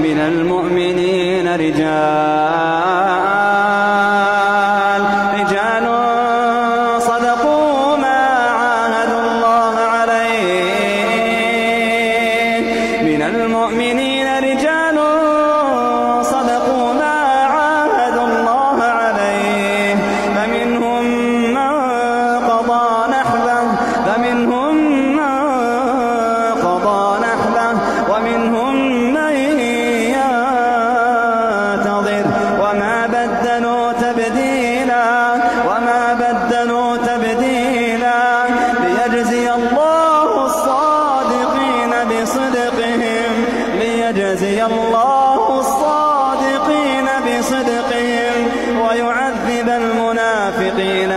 من المؤمنين رجال صدقوا ما عاهدوا الله عليه. من المؤمنين رجال صدقوا ما عاهدوا الله عليه، فمنهم من قضى نحبه ومنهم من ينتظر وما بدلوا تبديلا ليجزي الله الصادقين بصدقهم ويعذب المنافقين